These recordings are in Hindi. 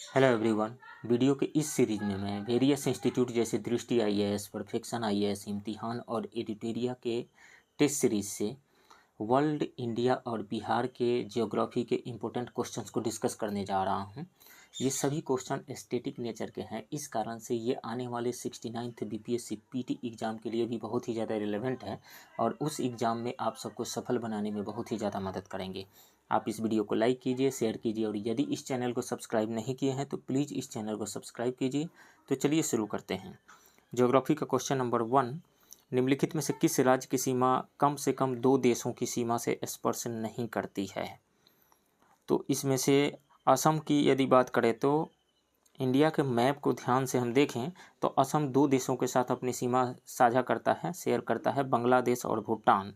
Hello everyone. वीडियो के इस सीरीज में मैं वेरियस इंस्टीट्यूट जैसे दृष्टि आईएएस, परफेक्शन आईएएस, इम्तिहान और एडिटोरिया के टेस्ट सीरीज से वर्ल्ड, इंडिया और बिहार के ज्योग्राफी के इम्पोर्टेंट क्वेश्चंस को डिस्कस करने जा रहा हूं। ये सभी क्वेश्चन स्टैटिक नेचर के हैं, इस कारण से ये आने वाले 69th बीपीएससी पीटी एग्ज़ाम के लिए भी बहुत ही ज़्यादा रिलेवेंट है और उस एग्ज़ाम में आप सबको सफल बनाने में बहुत ही ज़्यादा मदद करेंगे। आप इस वीडियो को लाइक कीजिए, शेयर कीजिए और यदि इस चैनल को सब्सक्राइब नहीं किए हैं तो प्लीज़ इस चैनल को सब्सक्राइब कीजिए। तो चलिए शुरू करते हैं। ज्योग्राफी का क्वेश्चन नंबर 1, निम्नलिखित में से किस राज्य की सीमा कम से कम 2 देशों की सीमा से स्पर्श नहीं करती है? तो इसमें से असम की यदि बात करें तो इंडिया के मैप को ध्यान से हम देखें तो असम 2 देशों के साथ अपनी सीमा साझा करता है, शेयर करता है, बांग्लादेश और भूटान।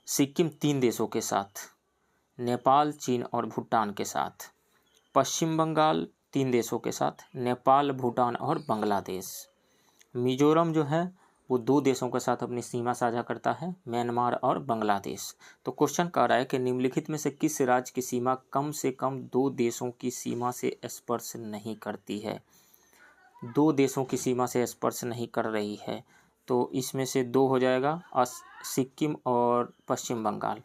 सिक्किम 3 देशों के साथ, नेपाल, चीन और भूटान के साथ। पश्चिम बंगाल 3 देशों के साथ, नेपाल, भूटान और बांग्लादेश। मिजोरम जो है वो 2 देशों के साथ अपनी सीमा साझा करता है, म्यांमार और बांग्लादेश। तो क्वेश्चन कह रहा है कि निम्नलिखित में से किस राज्य की सीमा कम से कम 2 देशों की सीमा से स्पर्श नहीं करती है? 2 देशों की सीमा से स्पर्श नहीं कर रही है, तो इसमें से 2 हो जाएगा, सिक्किम और पश्चिम बंगाल।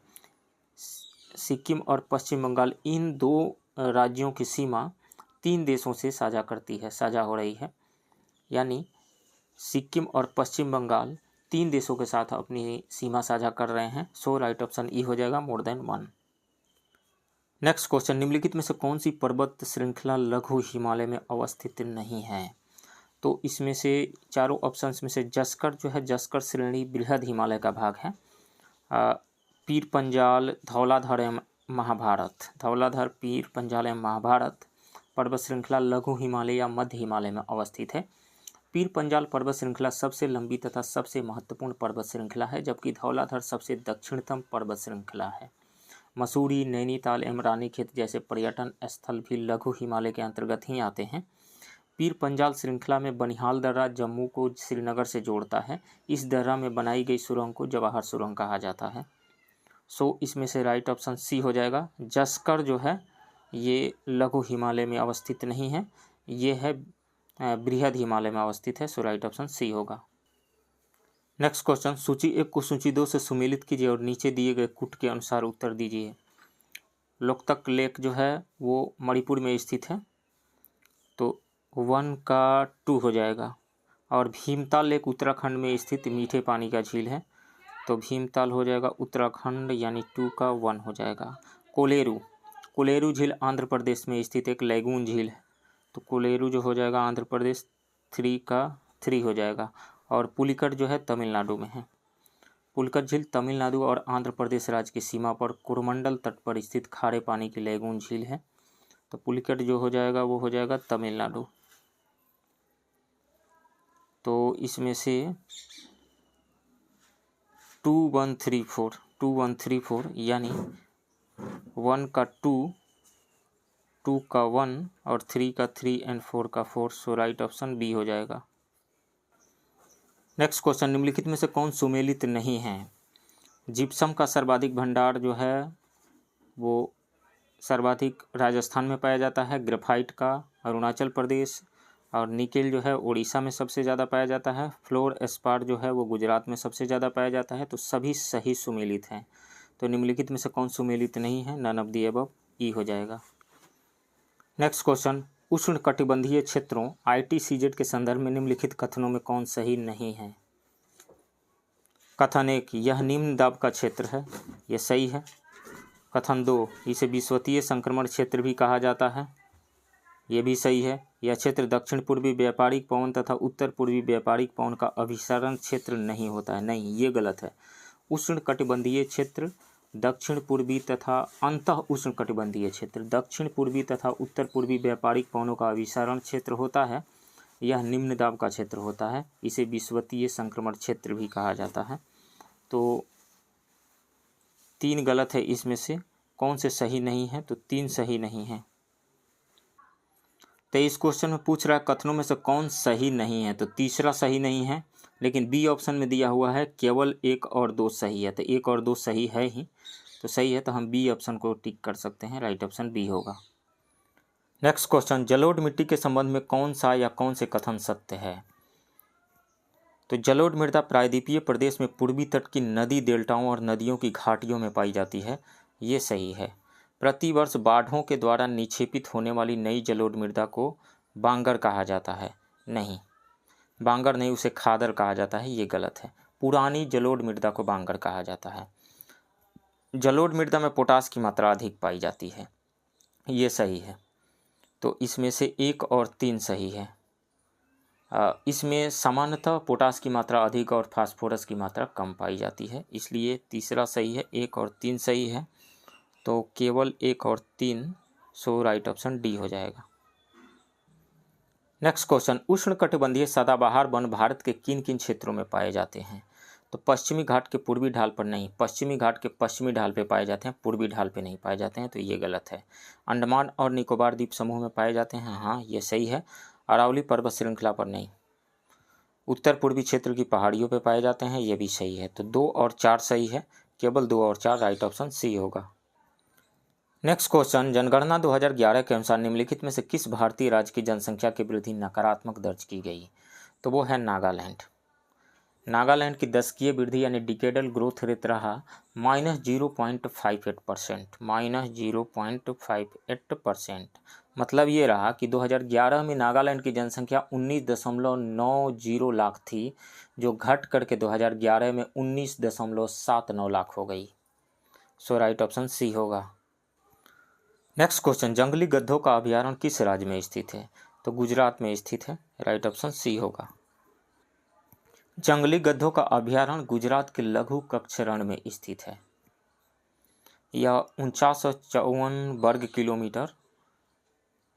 सिक्किम और पश्चिम बंगाल इन 2 राज्यों की सीमा 3 देशों से साझा करती है, साझा हो रही है, यानी सिक्किम और पश्चिम बंगाल 3 देशों के साथ अपनी सीमा साझा कर रहे हैं। सो राइट ऑप्शन ई हो जाएगा, मोर देन 1। नेक्स्ट क्वेश्चन, निम्नलिखित में से कौन सी पर्वत श्रृंखला लघु हिमालय में अवस्थित नहीं है? तो इसमें से चारों ऑप्शंस में से जस्कर जो है, जस्कर श्रेणी बृहद हिमालय का भाग है। पीर पंजाल, धौलाधर एवं महाभारत, धौलाधर, पीर पंजाल एवं महाभारत पर्वत श्रृंखला लघु हिमालय या मध्य हिमालय में अवस्थित है। पीर पंजाल पर्वत श्रृंखला सबसे लंबी तथा सबसे महत्वपूर्ण पर्वत श्रृंखला है, जबकि धौलाधर सबसे दक्षिणतम पर्वत श्रृंखला है। मसूरी, नैनीताल एवं रानीखेत जैसे पर्यटन स्थल भी लघु हिमालय के अंतर्गत ही आते हैं। पीर पंजाल श्रृंखला में बनिहाल दर्रा जम्मू को श्रीनगर से जोड़ता है। इस दर्रा में बनाई गई सुरंग को जवाहर सुरंग कहा जाता है। सो इसमें से राइट ऑप्शन सी हो जाएगा। जस्कर जो है ये लघु हिमालय में अवस्थित नहीं है, ये है बृहद हिमालय में अवस्थित है। सो राइट ऑप्शन सी होगा। नेक्स्ट क्वेश्चन, सूची 1 को सूची 2 से सुमेलित कीजिए और नीचे दिए गए कूट के अनुसार उत्तर दीजिए। लोकतक लेक जो है वो मणिपुर में स्थित है, तो 1 का 2 हो जाएगा। और भीमताल लेक उत्तराखंड में स्थित मीठे पानी का झील है, तो भीमताल हो जाएगा उत्तराखंड, यानी 2 का 1 हो जाएगा। कोलेरू, कोलेरू झील आंध्र प्रदेश में स्थित एक लैगून झील है, तो कोलेरू जो हो जाएगा आंध्र प्रदेश, 3 का 3 हो जाएगा। और पुलिकट जो है तमिलनाडु में है। पुलिकट झील तमिलनाडु और आंध्र प्रदेश राज्य की सीमा पर कोरोमंडल तट पर स्थित खारे पानी की लैगून झील है, तो पुलिकट जो हो जाएगा वो हो जाएगा तमिलनाडु। तो इसमें से 2134 यानी 1 का 2, 2 का 1 और 3 का 3 एंड 4 का 4। सो राइट ऑप्शन बी हो जाएगा। नेक्स्ट क्वेश्चन, निम्नलिखित में से कौन सुमेलित नहीं है? जिप्सम का सर्वाधिक भंडार जो है वो सर्वाधिक राजस्थान में पाया जाता है, ग्रेफाइट का अरुणाचल प्रदेश, और निकेल जो है उड़ीसा में सबसे ज़्यादा पाया जाता है, फ्लोर एस्पार जो है वो गुजरात में सबसे ज़्यादा पाया जाता है। तो सभी सही सुमेलित हैं। तो निम्नलिखित में से कौन सुमेलित नहीं है? नन ऑफ दी अबव, ई हो जाएगा। नेक्स्ट क्वेश्चन, उष्णकटिबंधीय क्षेत्रों ITCZ के संदर्भ में निम्नलिखित कथनों में कौन सही नहीं है? कथन 1, यह निम्न दाब का क्षेत्र है, यह सही है। कथन 2, इसे विषुवतीय संक्रमण क्षेत्र भी कहा जाता है, यह भी सही है। यह क्षेत्र दक्षिण पूर्वी व्यापारिक पवन तथा उत्तर पूर्वी व्यापारिक पवन का अभिसरण क्षेत्र नहीं होता है, नहीं, ये गलत है। उष्णकटिबंधीय क्षेत्र दक्षिण पूर्वी तथा अंतः उष्णकटिबंधीय क्षेत्र दक्षिण पूर्वी तथा उत्तर पूर्वी व्यापारिक पवनों का अभिसरण क्षेत्र होता है, यह निम्न दाब का क्षेत्र होता है, इसे विषुवतीय संक्रमण क्षेत्र भी कहा जाता है। तो 3 गलत है, इसमें से कौन से सही नहीं है? तो 3 सही नहीं है। तो इस क्वेश्चन में पूछ रहा है कथनों में से कौन सही नहीं है, तो तीसरा सही नहीं है, लेकिन बी ऑप्शन में दिया हुआ है केवल 1 और 2 सही है, तो 1 और 2 सही है ही, तो सही है, तो हम बी ऑप्शन को टिक कर सकते हैं, राइट ऑप्शन बी होगा। नेक्स्ट क्वेश्चन, जलोढ़ मिट्टी के संबंध में कौन सा या कौन से कथन सत्य है? तो जलोढ़ मृदा प्रायद्वीपीय प्रदेश में पूर्वी तट की नदी डेल्टाओं और नदियों की घाटियों में पाई जाती है, ये सही है। प्रतिवर्ष बाढ़ों के द्वारा निक्षेपित होने वाली नई जलोढ़ मृदा को बांगर कहा जाता है, नहीं, बांगर नहीं, उसे खादर कहा जाता है, ये गलत है। पुरानी जलोढ़ मृदा को बांगर कहा जाता है। जलोढ़ मृदा में पोटास की मात्रा अधिक पाई जाती है, ये सही है। तो इसमें से 1 और 3 सही है। इसमें सामान्यतः पोटास की मात्रा अधिक और फास्फोरस की मात्रा कम पाई जाती है, इसलिए तीसरा सही है, 1 और 3 सही है। तो केवल 1 और 3, सो राइट ऑप्शन डी हो जाएगा। नेक्स्ट क्वेश्चन, उष्णकटिबंधीय सदाबहार वन भारत के किन किन क्षेत्रों में पाए जाते हैं? तो पश्चिमी घाट के पूर्वी ढाल पर नहीं, पश्चिमी घाट के पश्चिमी ढाल पे पाए जाते हैं, पूर्वी ढाल पे नहीं पाए जाते हैं, तो ये गलत है। अंडमान और निकोबार द्वीप समूह में पाए जाते हैं, हाँ ये सही है। अरावली पर्वत श्रृंखला पर नहीं। उत्तर पूर्वी क्षेत्र की पहाड़ियों पे पाए जाते हैं, ये भी सही है। तो 2 और 4 सही है, केवल 2 और 4, राइट ऑप्शन सी होगा। नेक्स्ट क्वेश्चन, जनगणना 2011 के अनुसार निम्नलिखित में से किस भारतीय राज्य की जनसंख्या की वृद्धि नकारात्मक दर्ज की गई? तो वो है नागालैंड। नागालैंड की दशकीय वृद्धि यानी डिकेडल ग्रोथ रेट रहा -0.58%, -0.58%। मतलब ये रहा कि 2011 में नागालैंड की जनसंख्या 19.90 लाख थी, जो घट करके 2011 में 19.79 लाख हो गई। सो राइट ऑप्शन सी होगा। नेक्स्ट क्वेश्चन, जंगली गद्धों का अभयारण्य किस राज्य में स्थित है? तो गुजरात में स्थित है, राइट ऑप्शन सी होगा। जंगली गद्धों का अभयारण्य गुजरात के लघु कच्छ रण में स्थित है। यह 4954 वर्ग किलोमीटर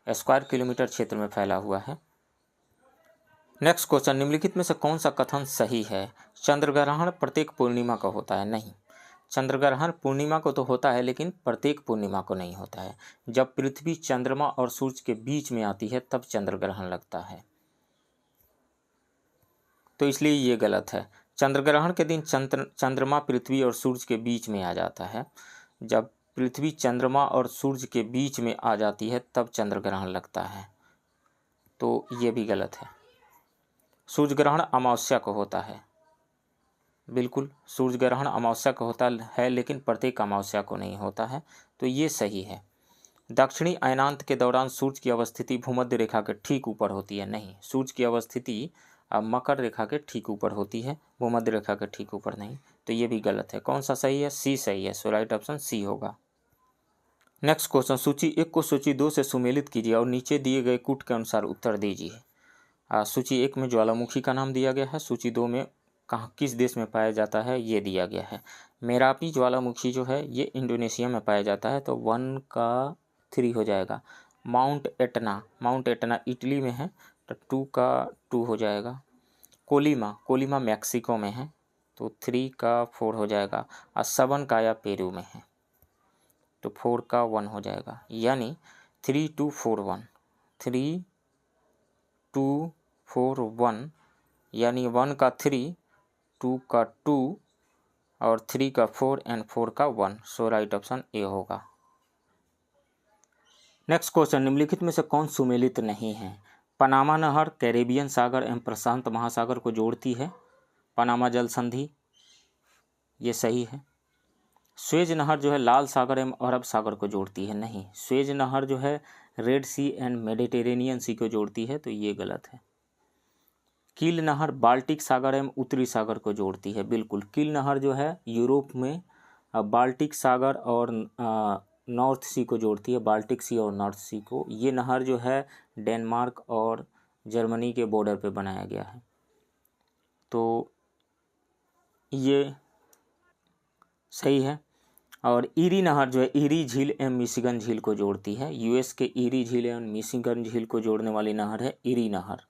स्क्वायर किलोमीटर क्षेत्र में फैला हुआ है। नेक्स्ट क्वेश्चन, निम्नलिखित में से कौन सा कथन सही है? चंद्रग्रहण प्रत्येक पूर्णिमा का होता है, नहीं। चंद्रग्रहण पूर्णिमा को तो होता है, लेकिन प्रत्येक पूर्णिमा को नहीं होता है। जब पृथ्वी चंद्रमा और सूर्य के बीच में आती है तब चंद्रग्रहण लगता है, तो इसलिए ये गलत है। चंद्रग्रहण के दिन चंद्रमा पृथ्वी और सूर्य के बीच में आ जाता है। जब पृथ्वी चंद्रमा और सूर्य के बीच में आ जाती है तब चंद्रग्रहण लगता है, तो ये भी गलत है। सूर्य ग्रहण अमावस्या को होता है, बिल्कुल सूर्य ग्रहण अमावस्या को होता है, लेकिन प्रत्येक अमावस्या को नहीं होता है, तो ये सही है। दक्षिणी अयनांत के दौरान सूर्य की अवस्थिति भूमध्य रेखा के ठीक ऊपर होती है, नहीं। सूर्य की अवस्थिति मकर रेखा के ठीक ऊपर होती है, भूमध्य रेखा के ठीक ऊपर नहीं, तो ये भी गलत है। कौन सा सही है? सी सही है, सो राइट ऑप्शन सी होगा। नेक्स्ट क्वेश्चन, सूची 1 को सूची 2 से सुमेलित कीजिए और नीचे दिए गए कूट के अनुसार उत्तर दीजिए। सूची 1 में ज्वालामुखी का नाम दिया गया है, सूची 2 में कहाँ किस देश में पाया जाता है ये दिया गया है। मेरापी ज्वालामुखी जो है ये इंडोनेशिया में पाया जाता है, तो 1 का 3 हो जाएगा। माउंट एटना इटली में है, तो 2 का 2 हो जाएगा। कोलिमा मैक्सिको में है, तो 3 का 4 हो जाएगा। और सबनकाया पेरू में है, तो 4 का 1 हो जाएगा, यानी 3241 3241, यानी 1 का 3, 2 का 2 और 3 का 4 एंड 4 का 1, सो राइट ऑप्शन ए होगा। नेक्स्ट क्वेश्चन, निम्नलिखित में से कौन सुमेलित नहीं है? पनामा नहर कैरेबियन सागर एवं प्रशांत महासागर को जोड़ती है, पनामा जल संधि, ये सही है। स्वेज नहर जो है लाल सागर एवं अरब सागर को जोड़ती है, नहीं। स्वेज नहर जो है रेड सी एंड मेडिटेरेनियन सी को जोड़ती है, तो ये गलत है। कील नहर बाल्टिक सागर एवं उत्तरी सागर को जोड़ती है, बिल्कुल। कील नहर जो है यूरोप में बाल्टिक सागर और नॉर्थ सी को जोड़ती है, बाल्टिक सी और नॉर्थ सी को। ये नहर जो है डेनमार्क और जर्मनी के बॉर्डर पे बनाया गया है, तो ये सही है। और ईरी नहर जो है ईरी झील एवं मिशिगन झील को जोड़ती है, यूएस के ईरी झील एवं मिशिगन झील को जोड़ने वाली नहर है ईरी नहर,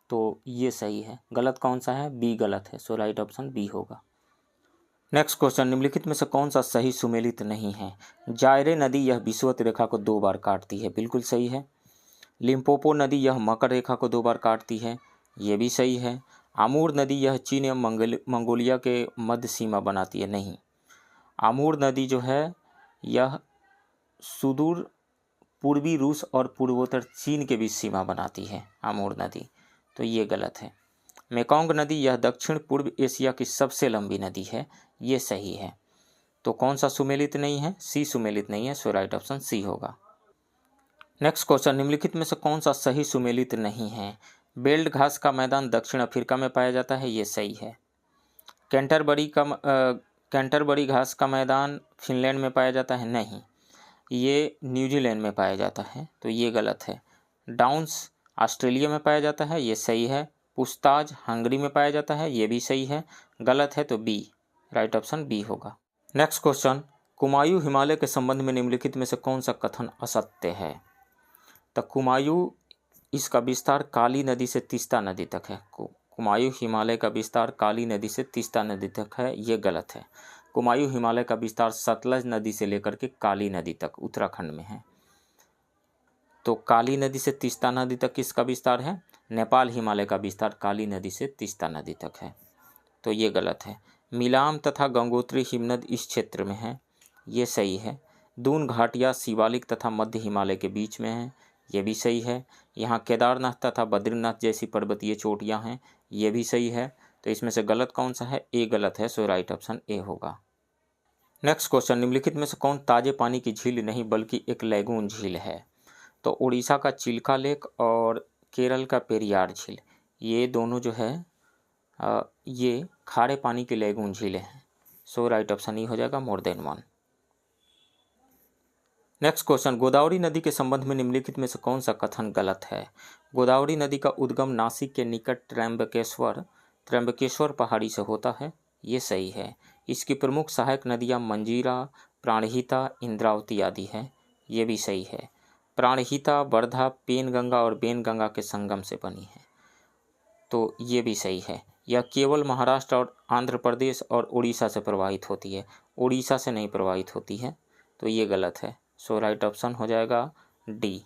तो ये सही है। गलत कौन सा है? बी गलत है, सो राइट ऑप्शन बी होगा। नेक्स्ट क्वेश्चन, निम्नलिखित में से कौन सा सही सुमेलित नहीं है? जायरे नदी यह विषुवत रेखा को 2 बार काटती है, बिल्कुल सही है। लिम्पोपो नदी यह मकर रेखा को 2 बार काटती है, ये भी सही है। आमूर नदी यह चीन एवं मंगोलिया के मध्य सीमा बनाती है, नहीं। आमूर नदी जो है यह सुदूर पूर्वी रूस और पूर्वोत्तर चीन के बीच सीमा बनाती है अमूर नदी, तो ये गलत है। मेकोंग नदी यह दक्षिण पूर्व एशिया की सबसे लंबी नदी है, ये सही है। तो कौन सा सुमेलित नहीं है? सी सुमेलित नहीं है, सो राइट ऑप्शन सी होगा। नेक्स्ट क्वेश्चन, निम्नलिखित में से कौन सा सही सुमेलित नहीं है? बेल्ट घास का मैदान दक्षिण अफ्रीका में पाया जाता है, ये सही है। कैंटरबरी घास का मैदान फिनलैंड में पाया जाता है, नहीं, ये न्यूजीलैंड में पाया जाता है, तो ये गलत है। डाउन्स ऑस्ट्रेलिया में पाया जाता है, ये सही है। पुस्ताज हंगरी में पाया जाता है, ये भी सही है। गलत है तो बी, राइट ऑप्शन बी होगा। नेक्स्ट क्वेश्चन, कुमायूं हिमालय के संबंध में निम्नलिखित में से कौन सा कथन असत्य है? तो कुमायूं, इसका विस्तार काली नदी से तीस्ता नदी तक है। कुमायूं हिमालय का विस्तार काली नदी से तीस्ता नदी तक है, ये गलत है। कुमायूं हिमालय का विस्तार सतलज नदी से लेकर के काली नदी तक उत्तराखंड में है। तो काली नदी से तीस्ता नदी तक किसका विस्तार है? नेपाल हिमालय का विस्तार काली नदी से तीस्ता नदी तक है, तो ये गलत है। मिलाम तथा गंगोत्री हिमनद इस क्षेत्र में है, ये सही है। दून घाटियाँ शिवालिक तथा मध्य हिमालय के बीच में है, ये भी सही है। यहाँ केदारनाथ तथा बद्रीनाथ जैसी पर्वतीय चोटियाँ हैं, ये भी सही है। तो इसमें से गलत कौन सा है? ए गलत है, सो राइट ऑप्शन ए होगा। नेक्स्ट क्वेश्चन, निम्नलिखित में से कौन ताजे पानी की झील नहीं बल्कि एक लैगून झील है? तो उड़ीसा का चिल्का लेक और केरल का पेरियार झील, ये दोनों जो है ये खारे पानी की लैगून झीलें हैं, सो राइट ऑप्शन ई हो जाएगा, more than one. Next question, Godavari नदी के संबंध में निम्नलिखित में से कौन सा कथन गलत है? गोदावरी नदी का उद्गम नासिक के निकट त्र्यंबकेश्वर पहाड़ी से होता है, ये सही है। इसकी प्रमुख सहायक नदियाँ मंजीरा, प्राणहिता, इंद्रावती आदि हैं, ये भी सही है। प्राणहिता वर्धा, पेनगंगा और बेनगंगा के संगम से बनी है, तो ये भी सही है। यह केवल महाराष्ट्र और आंध्र प्रदेश और उड़ीसा से प्रवाहित होती है, उड़ीसा से नहीं प्रवाहित होती है, तो ये गलत है। सो राइट ऑप्शन हो जाएगा डी।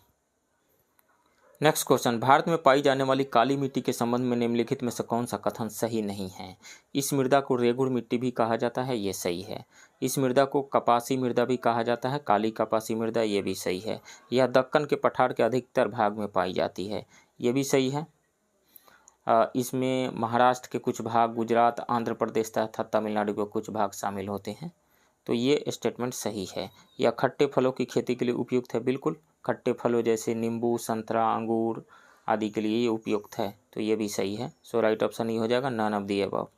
नेक्स्ट क्वेश्चन, भारत में पाई जाने वाली काली मिट्टी के संबंध में निम्नलिखित में से कौन सा कथन सही नहीं है? इस मृदा को रेगुड़ मिट्टी भी कहा जाता है, ये सही है। इस मृदा को कपासी मृदा भी कहा जाता है, काली कपासी मृदा, ये भी सही है। यह दक्कन के पठार के अधिकतर भाग में पाई जाती है, ये भी सही है। इसमें महाराष्ट्र के कुछ भाग, गुजरात, आंध्र प्रदेश तथा तमिलनाडु के कुछ भाग शामिल होते हैं, तो ये स्टेटमेंट सही है। यह खट्टे फलों की खेती के लिए उपयुक्त है, बिल्कुल। खट्टे फलों जैसे नींबू, संतरा, अंगूर आदि के लिए ये उपयुक्त है, तो ये भी सही है। सो राइट ऑप्शन ही हो जाएगा, none of the above.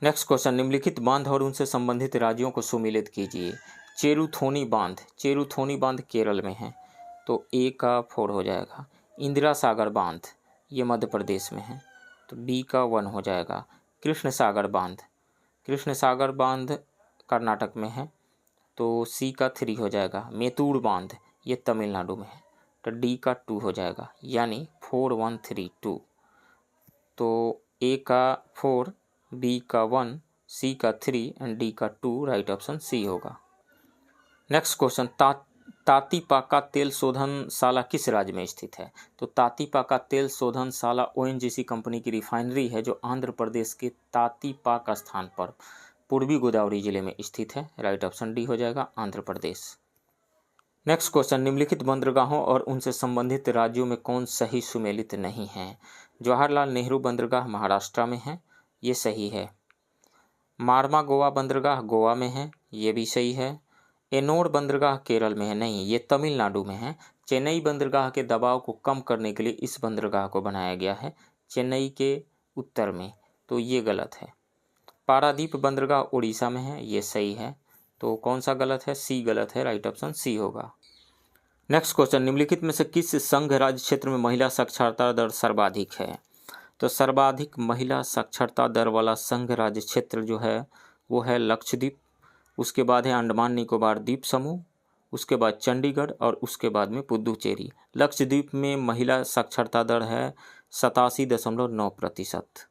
Next question, निम्नलिखित बांध और उनसे संबंधित राज्यों को सुमेलित कीजिए। चेरुथोनी बांध, चेरुथोनी बांध केरल में है, तो ए का 4 हो जाएगा। इंदिरा सागर बांध, ये मध्य प्रदेश में है, तो बी का 1 हो जाएगा। कृष्ण सागर बांध, कृष्ण सागर बांध कर्नाटक में है, तो सी का 3 हो जाएगा। मेतूर बांध, ये तमिलनाडु में है, तो डी का 2 हो जाएगा, यानी 4 1 3 2। तो ए का 4, बी का 1, सी का 3 एंड डी का 2, राइट ऑप्शन सी होगा। नेक्स्ट क्वेश्चन, तातीपाका तेल शोधनशाला किस राज्य में स्थित है? तो तातीपाका तेल शोधनशाला ONGC कंपनी की रिफाइनरी है, जो आंध्र प्रदेश के तातीपाक स्थान पर पूर्वी गोदावरी जिले में स्थित है, राइट ऑप्शन डी हो जाएगा, आंध्र प्रदेश। नेक्स्ट क्वेश्चन, निम्नलिखित बंदरगाहों और उनसे संबंधित राज्यों में कौन सही सुमेलित नहीं है? जवाहरलाल नेहरू बंदरगाह महाराष्ट्र में है, ये सही है। मारमा गोवा बंदरगाह गोवा में है, ये भी सही है। एनोर बंदरगाह केरल में है, नहीं, ये तमिलनाडु में है। चेन्नई बंदरगाह के दबाव को कम करने के लिए इस बंदरगाह को बनाया गया है, चेन्नई के उत्तर में, तो ये गलत है। पारादीप बंदरगाह उड़ीसा में है, ये सही है। तो कौन सा गलत है? सी गलत है, राइट ऑप्शन सी होगा। नेक्स्ट क्वेश्चन, निम्नलिखित में से किस संघ राज्य क्षेत्र में महिला साक्षरता दर सर्वाधिक है? तो सर्वाधिक महिला साक्षरता दर वाला संघ राज्य क्षेत्र जो है वो है लक्षद्वीप, उसके बाद है अंडमान निकोबार द्वीप समूह, उसके बाद चंडीगढ़ और उसके बाद में पुदुचेरी। लक्षद्वीप में महिला साक्षरता दर है 87.9%।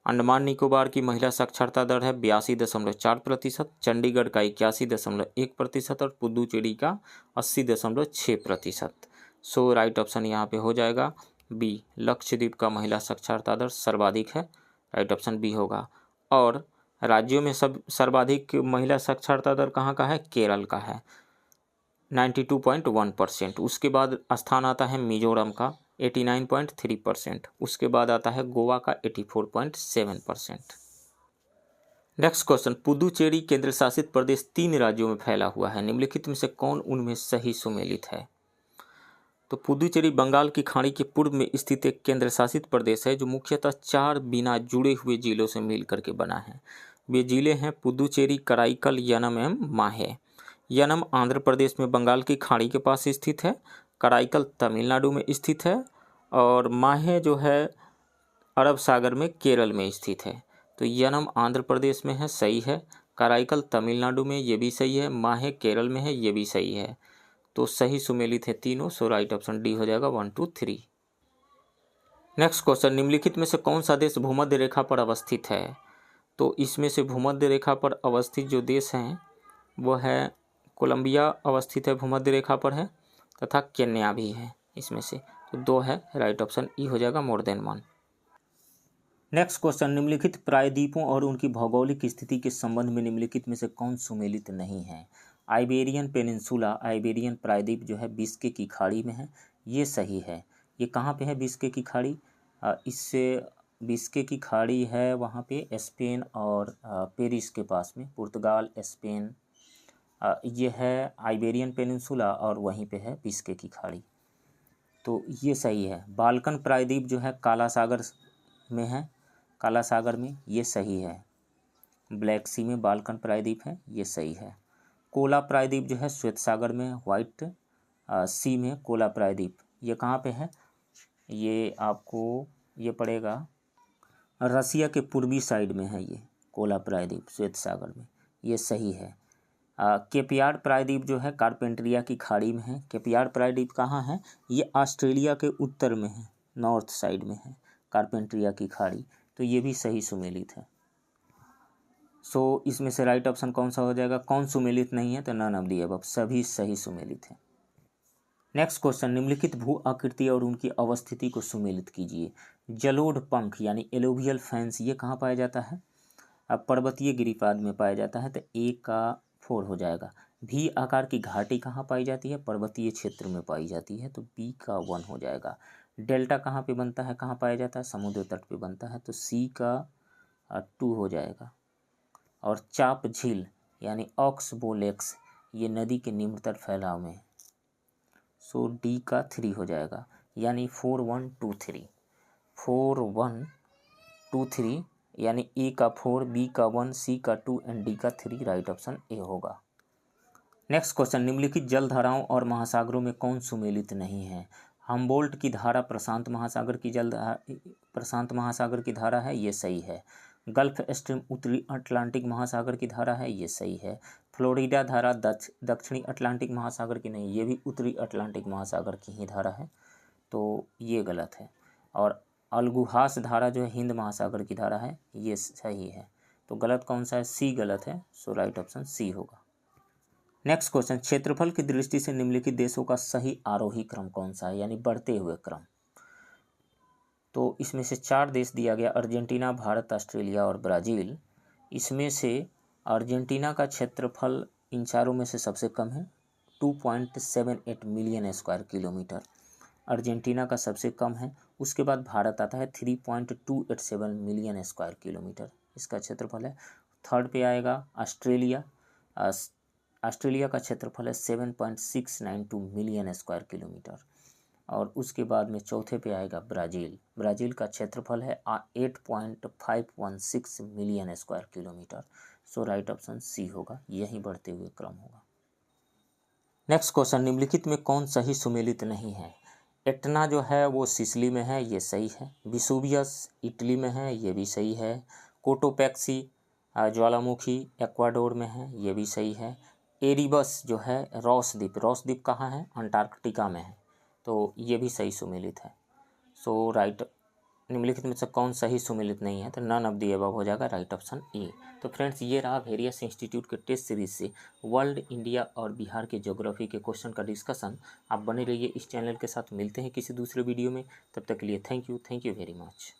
अंडमान निकोबार की महिला साक्षरता दर है 82.4%, चंडीगढ़ का 81.1% और पुदुचेरी का 80.6%। सो राइट ऑप्शन यहाँ पे हो जाएगा बी, लक्षद्वीप का महिला साक्षरता दर सर्वाधिक है, राइट ऑप्शन बी होगा। और राज्यों में सब सर्वाधिक महिला साक्षरता दर कहाँ का है? केरल का है 92.1%। उसके बाद स्थान आता है मिजोरम का 89.3%। उसके बाद आता है गोवा का 84.7%। नेक्स्ट क्वेश्चन, पुदुचेरी केंद्र शासित प्रदेश 3 राज्यों में फैला हुआ है, निम्नलिखित में से कौन उनमें सही सुमेलित है? तो पुदुचेरी बंगाल की खाड़ी के पूर्व में स्थित एक केंद्र शासित प्रदेश है जो मुख्यतः 4 बिना जुड़े हुए जिलों से मिल करके बना है। वे जिले हैं पुदुचेरी, कराईकल, यनम एवं माहे। यनम आंध्र प्रदेश में बंगाल की खाड़ी के पास स्थित है, कराईकल तमिलनाडु में स्थित है और माहे जो है अरब सागर में केरल में स्थित है। तो यनम आंध्र प्रदेश में है, सही है। कराईकल तमिलनाडु में, ये भी सही है। माहे केरल में है, ये भी सही है। तो सही सुमेलित है तीनों। सो राइट ऑप्शन डी हो जाएगा 1, 2, 3। नेक्स्ट क्वेश्चन, निम्नलिखित में से कौन सा देश भूमध्य रेखा पर अवस्थित है? तो इसमें से भूमध्य रेखा पर अवस्थित जो देश हैं वो है कोलंबिया अवस्थित है, भूमध्य रेखा पर है, तथा केन्या भी है। इसमें से तो 2 है, राइट ऑप्शन ई हो जाएगा मोर देन 1। नेक्स्ट क्वेश्चन, निम्नलिखित प्रायद्वीपों और उनकी भौगोलिक स्थिति के संबंध में निम्नलिखित में से कौन सुमेलित नहीं है? आइबेरियन पेनिनसुला, आइबेरियन प्रायद्वीप जो है बिस्के की खाड़ी में है, ये सही है। ये कहाँ पे है बिस्के की खाड़ी? इससे बिस्के की खाड़ी है वहाँ पे स्पेन और पेरिस के पास में, पुर्तगाल, स्पेन, ये है आइबेरियन पेनिनसुला और वहीं पे है बिस्के की खाड़ी, तो ये सही है। बाल्कन प्रायद्वीप जो है काला सागर में है, काला सागर में, ये सही है। ब्लैक सी में बाल्कन प्रायद्वीप है, ये सही है। कोला प्रायद्वीप जो है श्वेत सागर में, व्हाइट सी में कोला प्रायद्वीप, ये कहाँ पे है? ये आपको ये पड़ेगा रसिया के पूर्वी साइड में है, ये कोला प्रायद्वीप श्वेत सागर में, ये सही है। केपियार्ड प्रायद्वीप जो है कारपेंट्रिया की खाड़ी में है। केपियार्ड प्रायद्वीप कहाँ है? ये ऑस्ट्रेलिया के उत्तर में है, नॉर्थ साइड में है कारपेंट्रिया की खाड़ी, तो ये भी सही सुमेलित है। सो इसमें से राइट ऑप्शन कौन सा हो जाएगा? कौन सुमेलित नहीं है? तो नन ऑफ द अबव, सभी सही सुमेलित है। नेक्स्ट क्वेश्चन, निम्नलिखित भू आकृति और उनकी अवस्थिति को सुमेलित कीजिए। जलोढ़ पंख यानी एलोवियल फैंस, ये कहाँ पाया जाता है? अब पर्वतीय गिरिपाद में पाया जाता है, तो ए का 4 हो जाएगा। भी आकार की घाटी कहाँ पाई जाती है? पर्वतीय क्षेत्र में पाई जाती है, तो बी का 1 हो जाएगा। डेल्टा कहाँ पे बनता है, कहाँ पाया जाता है? समुद्र तट पे बनता है, तो सी का 2 हो जाएगा। और चाप झील यानी ऑक्सबो लेक्स, ये नदी के निम्नतर फैलाव में, सो डी का 3 हो जाएगा, यानी 4, 1, 2, 3, 4, 1, 2, 3, यानी ए का 4, बी का 1, सी का 2 एंड डी का 3, राइट ऑप्शन ए होगा। नेक्स्ट क्वेश्चन, निम्नलिखित जल धाराओं और महासागरों में कौन सुमेलित नहीं है? हम्बोल्ट की धारा प्रशांत महासागर की धारा है, ये सही है। गल्फ स्ट्रीम उत्तरी अटलांटिक महासागर की धारा है, ये सही है। फ्लोरिडा धारा दक्षिणी अटलांटिक महासागर की नहीं, ये भी उत्तरी अटलांटिक महासागर की ही धारा है, तो ये गलत है। और अलगुहास धारा जो है हिंद महासागर की धारा है, ये सही है। तो गलत कौन सा है? सी गलत है, सो राइट ऑप्शन सी होगा। नेक्स्ट क्वेश्चन, क्षेत्रफल की दृष्टि से निम्नलिखित देशों का सही आरोही क्रम कौन सा है, यानी बढ़ते हुए क्रम? तो इसमें से 4 देश दिया गया, अर्जेंटीना, भारत, ऑस्ट्रेलिया और ब्राज़ील। इसमें से अर्जेंटीना का क्षेत्रफल इन चारों में से सबसे कम है, 2.78 मिलियन स्क्वायर किलोमीटर अर्जेंटीना का सबसे कम है। उसके बाद भारत आता है, 3.287 मिलियन स्क्वायर किलोमीटर इसका क्षेत्रफल है। थर्ड पे आएगा ऑस्ट्रेलिया, ऑस्ट्रेलिया का क्षेत्रफल है 7.692 मिलियन स्क्वायर किलोमीटर। और उसके बाद में चौथे पे आएगा ब्राज़ील, ब्राज़ील का क्षेत्रफल है 8.516 मिलियन स्क्वायर किलोमीटर। सो राइट ऑप्शन सी होगा, यही बढ़ते हुए क्रम होगा। नेक्स्ट क्वेश्चन, निम्नलिखित में कौन सही सुमेलित नहीं है? एटना जो है वो सिसिली में है, ये सही है। विसुवियस इटली में है, ये भी सही है। कोटोपैक्सी ज्वालामुखी एक्वाडोर में है, ये भी सही है। एरिबस जो है रॉस द्वीप कहाँ है? अंटार्कटिका में है, तो ये भी सही सुमेलित है। सो राइट, निम्नलिखित में से कौन सही सुमेलित नहीं है? तो नन ऑफ द अबव हो जाएगा, राइट ऑप्शन ए। तो फ्रेंड्स, ये रहा वेरियस इंस्टीट्यूट के टेस्ट सीरीज से वर्ल्ड, इंडिया और बिहार के ज्योग्राफी के क्वेश्चन का डिस्कशन। आप बने रहिए इस चैनल के साथ, मिलते हैं किसी दूसरे वीडियो में, तब तक के लिए थैंक यू वेरी मच।